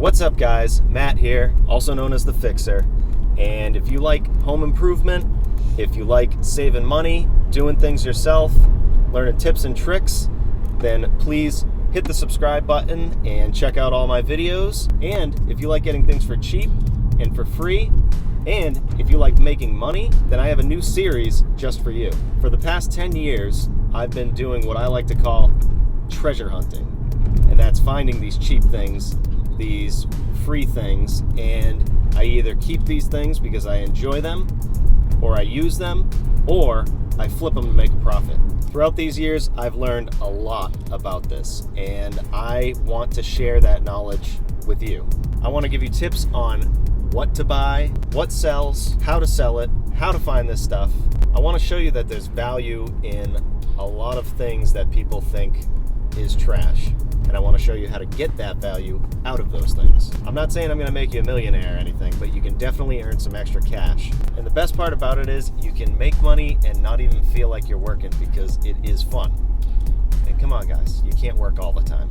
What's up, guys? Matt here, also known as The Fixer. And if you like home improvement, if you like saving money, doing things yourself, learning tips and tricks, then please hit the subscribe button and check out all my videos. And if you like getting things for cheap and for free, and if you like making money, then I have a new series just for you. For the past 10 years, I've been doing what I like to call treasure hunting. And that's finding these cheap things, these free things, and I either keep these things because I enjoy them, or I use them, or I flip them to make a profit. Throughout these years, I've learned a lot about this, and I want to share that knowledge with you. I want to give you tips on what to buy, what sells, how to sell it, how to find this stuff. I want to show you that there's value in a lot of things that people think is trash. And I want to show you how to get that value out of those things. I'm not saying I'm going to make you a millionaire or anything, but you can definitely earn some extra cash. And the best part about it is you can make money and not even feel like you're working because it is fun. And come on, guys, you can't work all the time.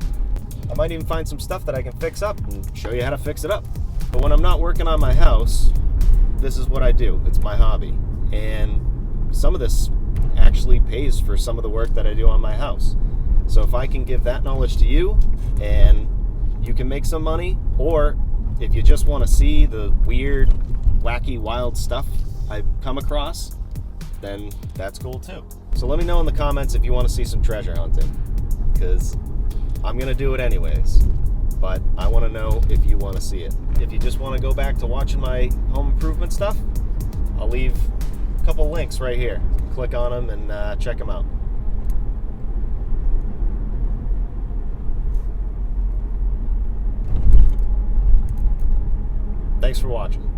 I might even find some stuff that I can fix up and show you how to fix it up. But when I'm not working on my house, this is what I do. It's my hobby. And some of this actually pays for some of the work that I do on my house. So if I can give that knowledge to you and you can make some money, or if you just want to see the weird, wacky, wild stuff I come across, then that's cool too. So let me know in the comments if you want to see some treasure hunting, because I'm going to do it anyways, but I want to know if you want to see it. If you just want to go back to watching my home improvement stuff, I'll leave a couple links right here. Click on them and check them out. Thanks for watching.